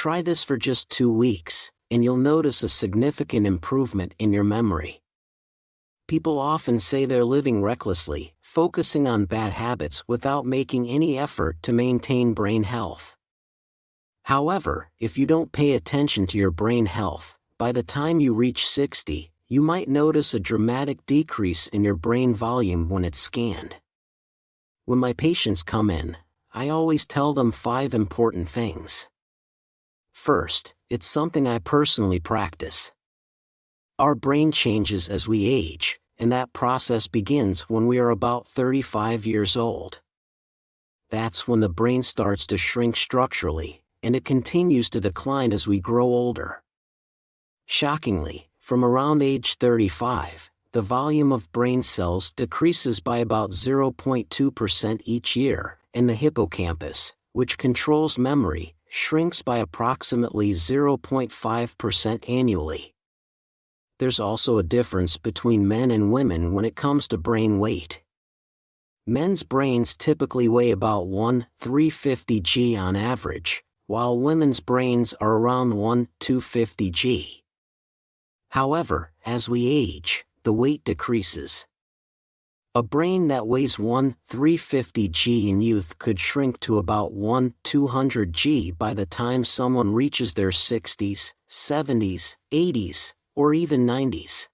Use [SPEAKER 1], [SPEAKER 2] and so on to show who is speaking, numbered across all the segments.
[SPEAKER 1] Try this for just 2 weeks, and you'll notice a significant improvement in your memory. People often say they're living recklessly, focusing on bad habits without making any effort to maintain brain health. However, if you don't pay attention to your brain health, by the time you reach 60, you might notice a dramatic decrease in your brain volume when it's scanned. When my patients come in, I always tell them 5 important things. First, it's something I personally practice. Our brain changes as we age, and that process begins when we are about 35 years old. That's when the brain starts to shrink structurally, and it continues to decline as we grow older. Shockingly, from around age 35, the volume of brain cells decreases by about 0.2% each year, and the hippocampus, which controls memory, shrinks by approximately 0.5% annually. There's also a difference between men and women when it comes to brain weight. Men's brains typically weigh about 1,350 g on average, while women's brains are around 1,250 g. However, as we age, the weight decreases. A brain that weighs 1,350 g in youth could shrink to about 1,200 g by the time someone reaches their 60s, 70s, 80s, or even 90s.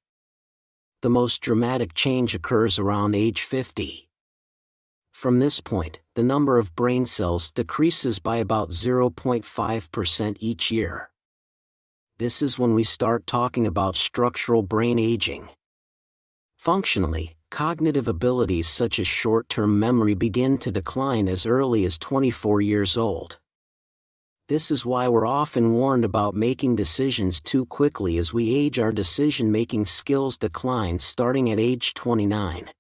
[SPEAKER 1] The most dramatic change occurs around age 50. From this point, the number of brain cells decreases by about 0.5% each year. This is when we start talking about structural brain aging. Functionally, cognitive abilities such as short-term memory begin to decline as early as 24 years old. This is why we're often warned about making decisions too quickly as we age. Our decision-making skills decline starting at age 29.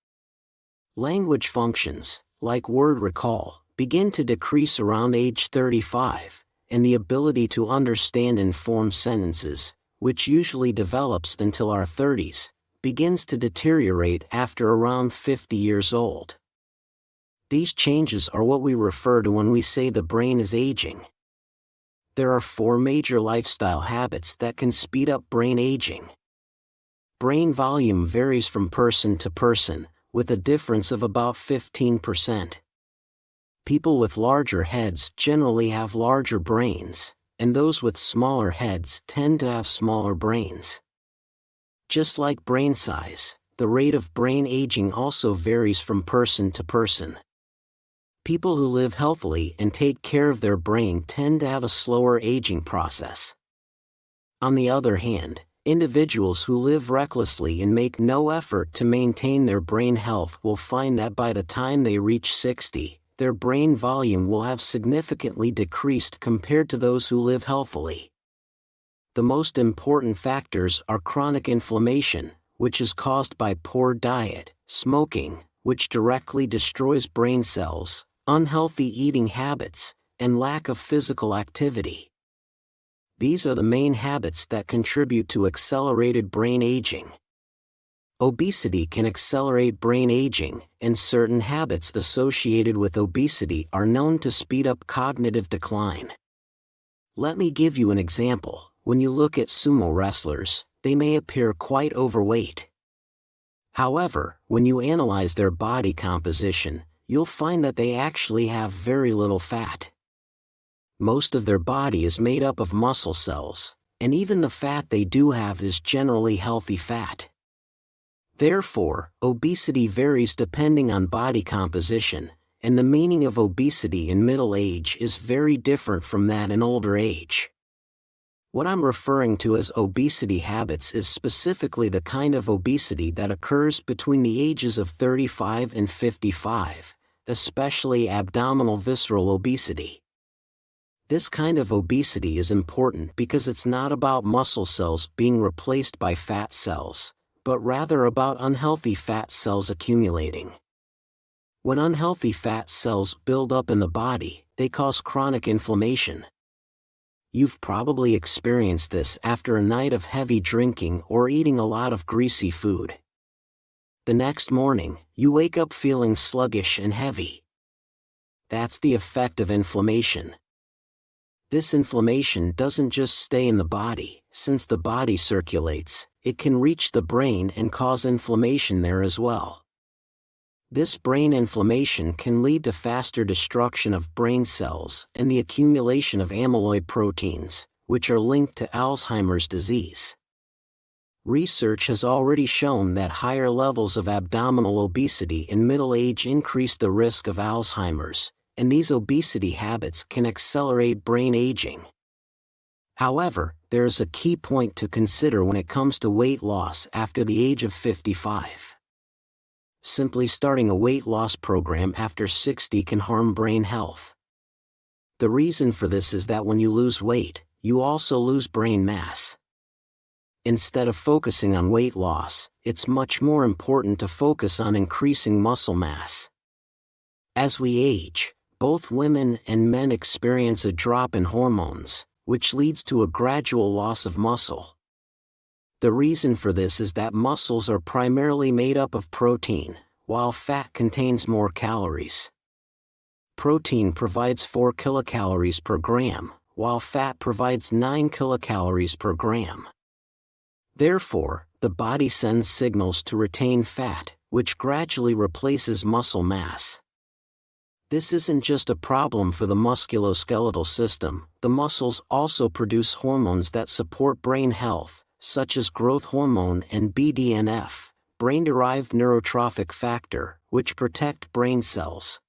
[SPEAKER 1] Language functions, like word recall, begin to decrease around age 35, and the ability to understand and form sentences, which usually develops until our 30s, begins to deteriorate after around 50 years old. These changes are what we refer to when we say the brain is aging. There are 4 major lifestyle habits that can speed up brain aging. Brain volume varies from person to person, with a difference of about 15%. People with larger heads generally have larger brains, and those with smaller heads tend to have smaller brains. Just like brain size, the rate of brain aging also varies from person to person. People who live healthily and take care of their brain tend to have a slower aging process. On the other hand, individuals who live recklessly and make no effort to maintain their brain health will find that by the time they reach 60, their brain volume will have significantly decreased compared to those who live healthily. The most important factors are chronic inflammation, which is caused by poor diet, smoking, which directly destroys brain cells, unhealthy eating habits, and lack of physical activity. These are the main habits that contribute to accelerated brain aging. Obesity can accelerate brain aging, and certain habits associated with obesity are known to speed up cognitive decline. Let me give you an example. When you look at sumo wrestlers, they may appear quite overweight. However, when you analyze their body composition, you'll find that they actually have very little fat. Most of their body is made up of muscle cells, and even the fat they do have is generally healthy fat. Therefore, obesity varies depending on body composition, and the meaning of obesity in middle age is very different from that in older age. What I'm referring to as obesity habits is specifically the kind of obesity that occurs between the ages of 35 and 55, especially abdominal visceral obesity. This kind of obesity is important because it's not about muscle cells being replaced by fat cells, but rather about unhealthy fat cells accumulating. When unhealthy fat cells build up in the body, they cause chronic inflammation. You've probably experienced this after a night of heavy drinking or eating a lot of greasy food. The next morning, you wake up feeling sluggish and heavy. That's the effect of inflammation. This inflammation doesn't just stay in the body. Since the body circulates, it can reach the brain and cause inflammation there as well. This brain inflammation can lead to faster destruction of brain cells and the accumulation of amyloid proteins, which are linked to Alzheimer's disease. Research has already shown that higher levels of abdominal obesity in middle age increase the risk of Alzheimer's, and these obesity habits can accelerate brain aging. However, there is a key point to consider when it comes to weight loss after the age of 55. Simply starting a weight loss program after 60 can harm brain health. The reason for this is that when you lose weight, you also lose brain mass. Instead of focusing on weight loss, it's much more important to focus on increasing muscle mass. As we age, both women and men experience a drop in hormones, which leads to a gradual loss of muscle. The reason for this is that muscles are primarily made up of protein, while fat contains more calories. Protein provides 4 kilocalories per gram, while fat provides 9 kilocalories per gram. Therefore, the body sends signals to retain fat, which gradually replaces muscle mass. This isn't just a problem for the musculoskeletal system. The muscles also produce hormones that support brain health, such as growth hormone and BDNF, brain-derived neurotrophic factor, which protect brain cells.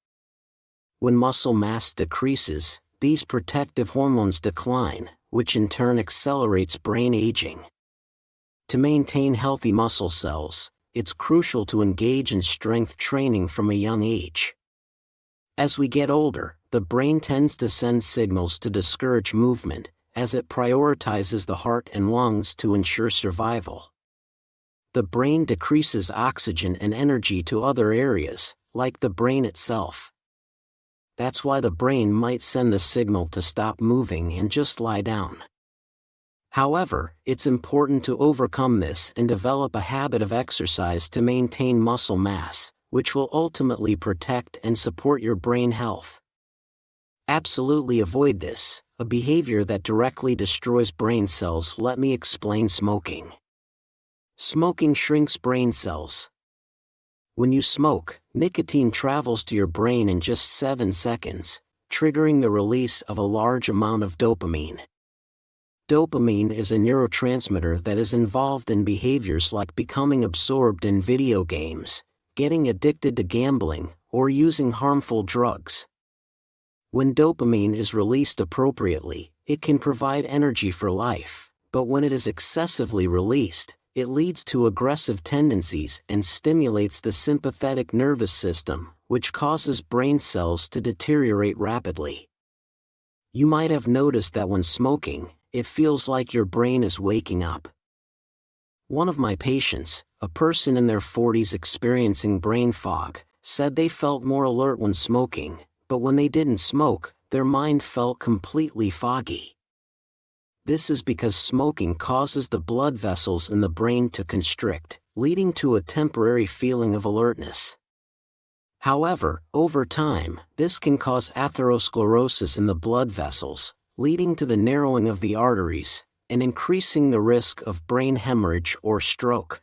[SPEAKER 1] When muscle mass decreases, these protective hormones decline, which in turn accelerates brain aging. To maintain healthy muscle cells, it's crucial to engage in strength training from a young age. As we get older, the brain tends to send signals to discourage movement, as it prioritizes the heart and lungs to ensure survival. The brain decreases oxygen and energy to other areas, like the brain itself. That's why the brain might send the signal to stop moving and just lie down. However, it's important to overcome this and develop a habit of exercise to maintain muscle mass, which will ultimately protect and support your brain health. Absolutely avoid this, a behavior that directly destroys brain cells. Let me explain smoking. Smoking shrinks brain cells. When you smoke, nicotine travels to your brain in just 7 seconds, triggering the release of a large amount of dopamine. Dopamine is a neurotransmitter that is involved in behaviors like becoming absorbed in video games, getting addicted to gambling, or using harmful drugs. When dopamine is released appropriately, it can provide energy for life, but when it is excessively released, it leads to aggressive tendencies and stimulates the sympathetic nervous system, which causes brain cells to deteriorate rapidly. You might have noticed that when smoking, it feels like your brain is waking up. One of my patients, a person in their 40s experiencing brain fog, said they felt more alert when smoking, but when they didn't smoke, their mind felt completely foggy. This is because smoking causes the blood vessels in the brain to constrict, leading to a temporary feeling of alertness. However, over time, this can cause atherosclerosis in the blood vessels, leading to the narrowing of the arteries, and increasing the risk of brain hemorrhage or stroke.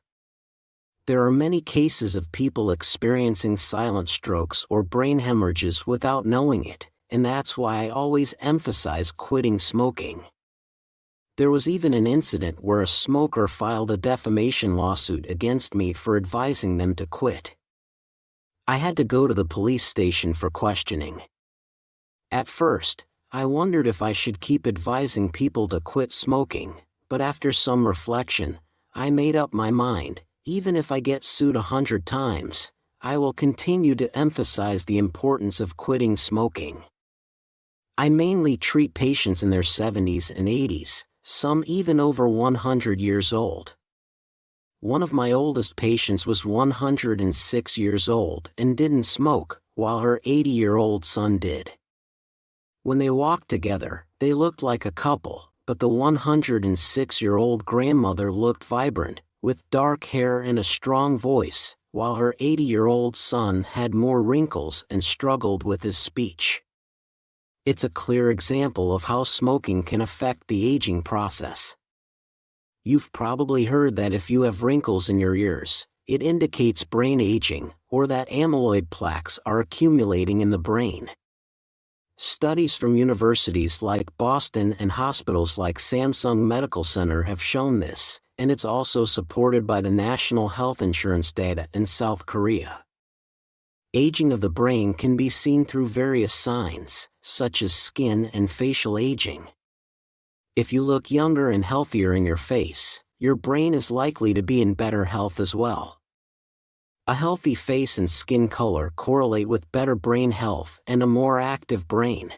[SPEAKER 1] There are many cases of people experiencing silent strokes or brain hemorrhages without knowing it, and that's why I always emphasize quitting smoking. There was even an incident where a smoker filed a defamation lawsuit against me for advising them to quit. I had to go to the police station for questioning. At first, I wondered if I should keep advising people to quit smoking, but after some reflection, I made up my mind. Even if I get sued 100 times, I will continue to emphasize the importance of quitting smoking. I mainly treat patients in their 70s and 80s, some even over 100 years old. One of my oldest patients was 106 years old and didn't smoke, while her 80-year-old son did. When they walked together, they looked like a couple, but the 106-year-old grandmother looked vibrant, with dark hair and a strong voice, while her 80-year-old son had more wrinkles and struggled with his speech. It's a clear example of how smoking can affect the aging process. You've probably heard that if you have wrinkles in your ears, it indicates brain aging, or that amyloid plaques are accumulating in the brain. Studies from universities like Boston and hospitals like Samsung Medical Center have shown this, and it's also supported by the national health insurance data in South Korea. Aging of the brain can be seen through various signs, such as skin and facial aging. If you look younger and healthier in your face, your brain is likely to be in better health as well. A healthy face and skin color correlate with better brain health and a more active brain.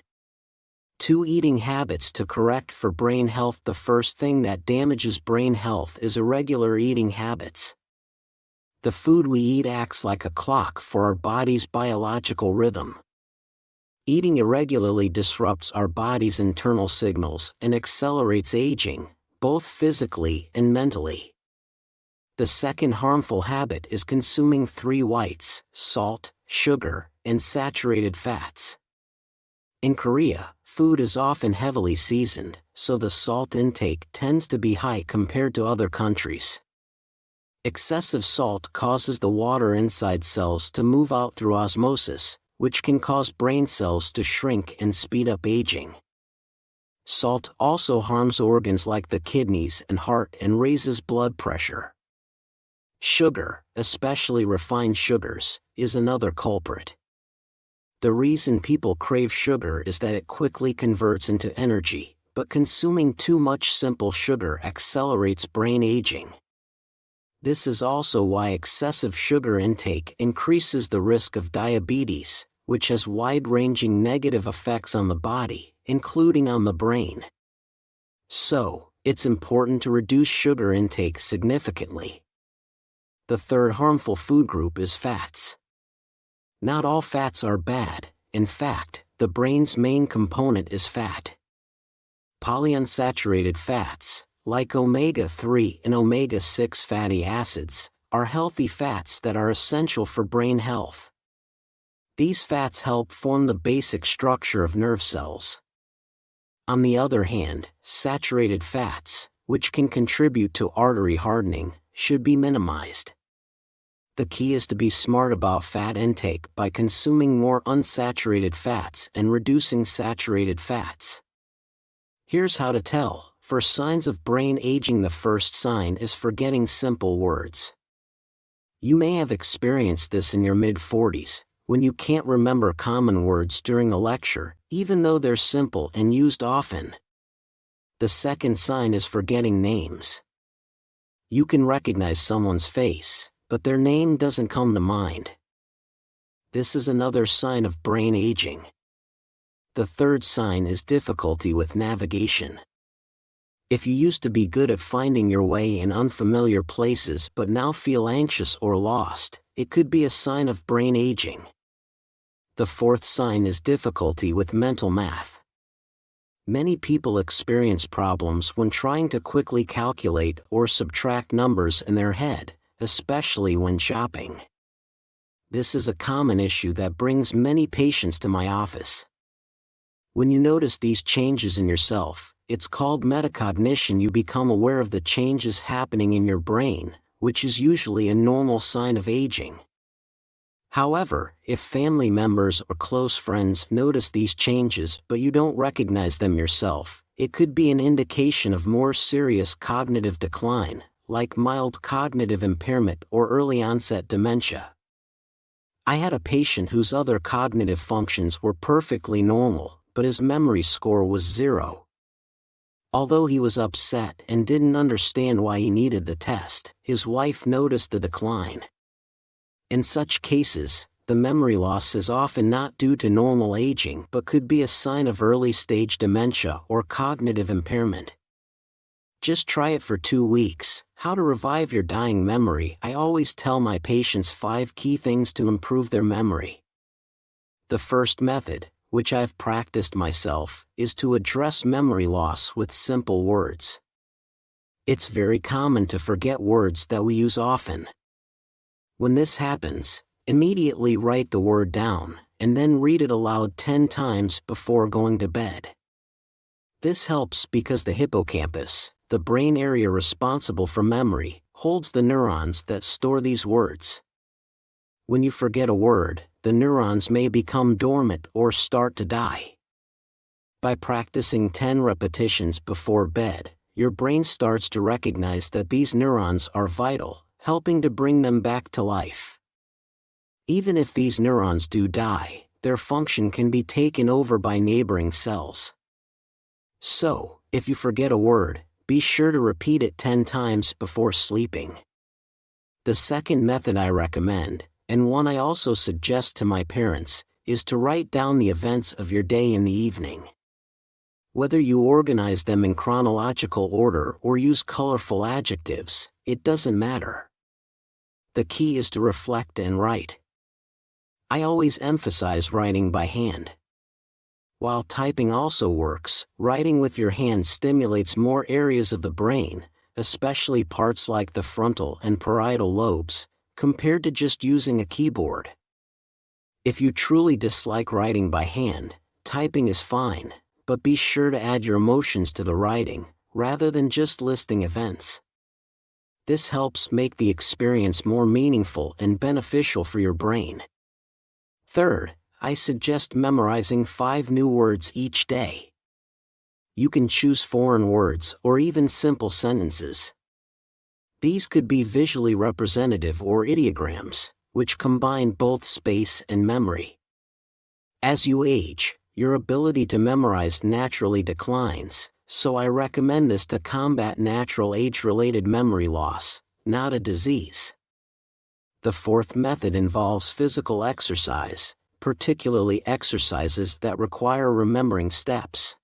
[SPEAKER 1] 2 eating habits to correct for brain health. The first thing that damages brain health is irregular eating habits. The food we eat acts like a clock for our body's biological rhythm. Eating irregularly disrupts our body's internal signals and accelerates aging, both physically and mentally. The second harmful habit is consuming 3 whites: salt, sugar, and saturated fats. In Korea, food is often heavily seasoned, so the salt intake tends to be high compared to other countries. Excessive salt causes the water inside cells to move out through osmosis, which can cause brain cells to shrink and speed up aging. Salt also harms organs like the kidneys and heart and raises blood pressure. Sugar, especially refined sugars, is another culprit. The reason people crave sugar is that it quickly converts into energy, but consuming too much simple sugar accelerates brain aging. This is also why excessive sugar intake increases the risk of diabetes, which has wide-ranging negative effects on the body, including on the brain. So, it's important to reduce sugar intake significantly. The third harmful food group is fats. Not all fats are bad. In fact, the brain's main component is fat. Polyunsaturated fats, like omega-3 and omega-6 fatty acids, are healthy fats that are essential for brain health. These fats help form the basic structure of nerve cells. On the other hand, saturated fats, which can contribute to artery hardening, should be minimized. The key is to be smart about fat intake by consuming more unsaturated fats and reducing saturated fats. Here's how to tell. For signs of brain aging, the first sign is forgetting simple words. You may have experienced this in your mid-40s, when you can't remember common words during a lecture, even though they're simple and used often. The second sign is forgetting names. You can recognize someone's face, but their name doesn't come to mind. This is another sign of brain aging. The third sign is difficulty with navigation. If you used to be good at finding your way in unfamiliar places but now feel anxious or lost, it could be a sign of brain aging. The fourth sign is difficulty with mental math. Many people experience problems when trying to quickly calculate or subtract numbers in their head, especially when shopping. This is a common issue that brings many patients to my office. When you notice these changes in yourself, it's called metacognition. You become aware of the changes happening in your brain, which is usually a normal sign of aging. However, if family members or close friends notice these changes but you don't recognize them yourself, it could be an indication of more serious cognitive decline, like mild cognitive impairment or early-onset dementia. I had a patient whose other cognitive functions were perfectly normal, but his memory score was 0. Although he was upset and didn't understand why he needed the test, his wife noticed the decline. In such cases, the memory loss is often not due to normal aging but could be a sign of early-stage dementia or cognitive impairment. Just try it for 2 weeks. How to revive your dying memory. I always tell my patients 5 key things to improve their memory. The first method, which I've practiced myself, is to address memory loss with simple words. It's very common to forget words that we use often. When this happens, immediately write the word down, and then read it aloud 10 times before going to bed. This helps because the hippocampus, the brain area responsible for memory, holds the neurons that store these words. When you forget a word, the neurons may become dormant or start to die. By practicing 10 repetitions before bed, your brain starts to recognize that these neurons are vital, helping to bring them back to life. Even if these neurons do die, their function can be taken over by neighboring cells. So, if you forget a word, be sure to repeat it 10 times before sleeping. The second method I recommend, and one I also suggest to my parents, is to write down the events of your day in the evening. Whether you organize them in chronological order or use colorful adjectives, it doesn't matter. The key is to reflect and write. I always emphasize writing by hand. While typing also works, writing with your hand stimulates more areas of the brain, especially parts like the frontal and parietal lobes, compared to just using a keyboard. If you truly dislike writing by hand, typing is fine, but be sure to add your emotions to the writing, rather than just listing events. This helps make the experience more meaningful and beneficial for your brain. Third, I suggest memorizing 5 new words each day. You can choose foreign words or even simple sentences. These could be visually representative or ideograms, which combine both space and memory. As you age, your ability to memorize naturally declines, so I recommend this to combat natural age-related memory loss, not a disease. The fourth method involves physical exercise, particularly exercises that require remembering steps.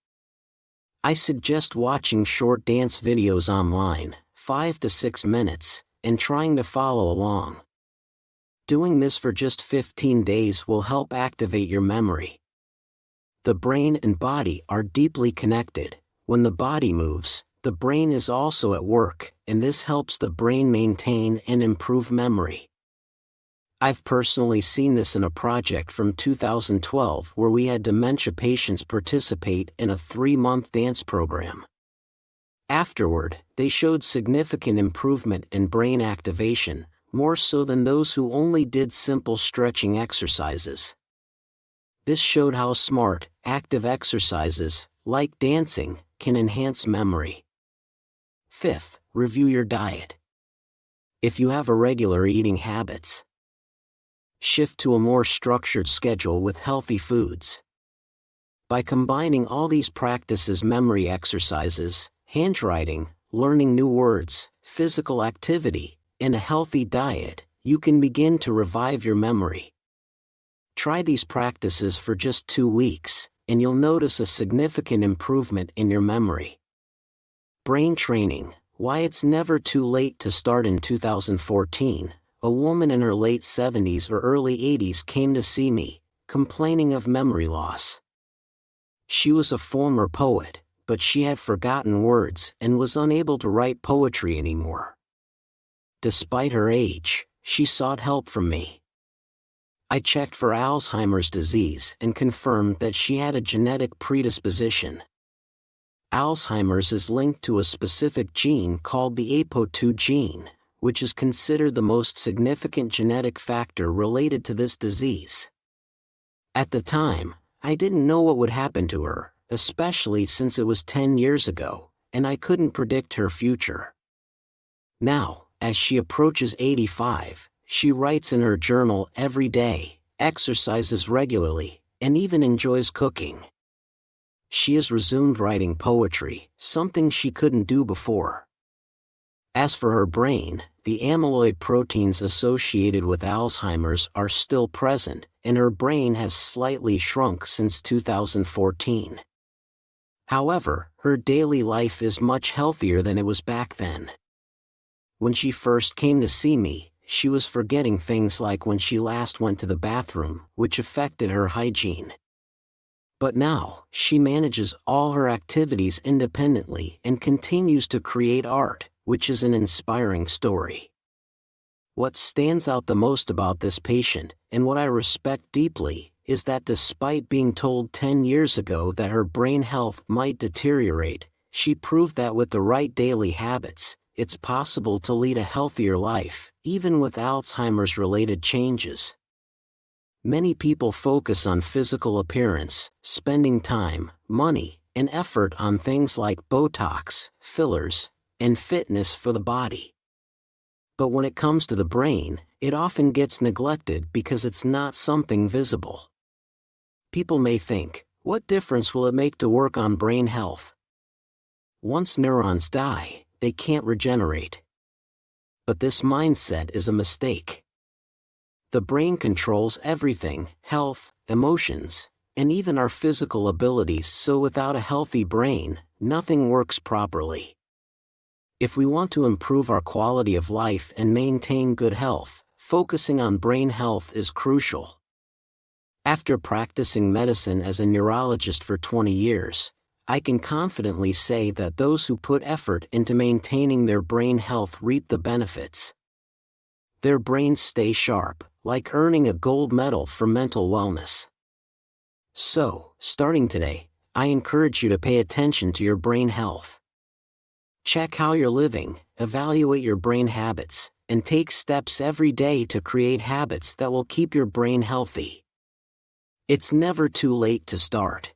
[SPEAKER 1] I suggest watching short dance videos online, 5 to 6 minutes, and trying to follow along. Doing this for just 15 days will help activate your memory. The brain and body are deeply connected. When the body moves, the brain is also at work, and this helps the brain maintain and improve memory. I've personally seen this in a project from 2012 where we had dementia patients participate in a 3-month dance program. Afterward, they showed significant improvement in brain activation, more so than those who only did simple stretching exercises. This showed how smart, active exercises, like dancing, can enhance memory. Fifth, review your diet. If you have irregular eating habits, shift to a more structured schedule with healthy foods. By combining all these practices, memory exercises, handwriting, learning new words, physical activity, and a healthy diet, you can begin to revive your memory. Try these practices for just 2 weeks, and you'll notice a significant improvement in your memory. Brain training, why it's never too late to start. In 2014, a woman in her late 70s or early 80s came to see me, complaining of memory loss. She was a former poet, but she had forgotten words and was unable to write poetry anymore. Despite her age, she sought help from me. I checked for Alzheimer's disease and confirmed that she had a genetic predisposition. Alzheimer's is linked to a specific gene called the APO2 gene, which is considered the most significant genetic factor related to this disease. At the time, I didn't know what would happen to her, especially since it was 10 years ago, and I couldn't predict her future. Now, as she approaches 85, she writes in her journal every day, exercises regularly, and even enjoys cooking. She has resumed writing poetry, something she couldn't do before. As for her brain, the amyloid proteins associated with Alzheimer's are still present, and her brain has slightly shrunk since 2014. However, her daily life is much healthier than it was back then. When she first came to see me, she was forgetting things like when she last went to the bathroom, which affected her hygiene. But now, she manages all her activities independently and continues to create art, which is an inspiring story. What stands out the most about this patient, and what I respect deeply, is that despite being told 10 years ago that her brain health might deteriorate, she proved that with the right daily habits, it's possible to lead a healthier life, even with Alzheimer's-related changes. Many people focus on physical appearance, spending time, money, and effort on things like Botox, fillers, and fitness for the body. But when it comes to the brain, it often gets neglected because it's not something visible. People may think, what difference will it make to work on brain health? Once neurons die, they can't regenerate. But this mindset is a mistake. The brain controls everything: health, emotions, and even our physical abilities, so without a healthy brain, nothing works properly. If we want to improve our quality of life and maintain good health, focusing on brain health is crucial. After practicing medicine as a neurologist for 20 years, I can confidently say that those who put effort into maintaining their brain health reap the benefits. Their brains stay sharp, like earning a gold medal for mental wellness. So, starting today, I encourage you to pay attention to your brain health. Check how you're living, evaluate your brain habits, and take steps every day to create habits that will keep your brain healthy. It's never too late to start.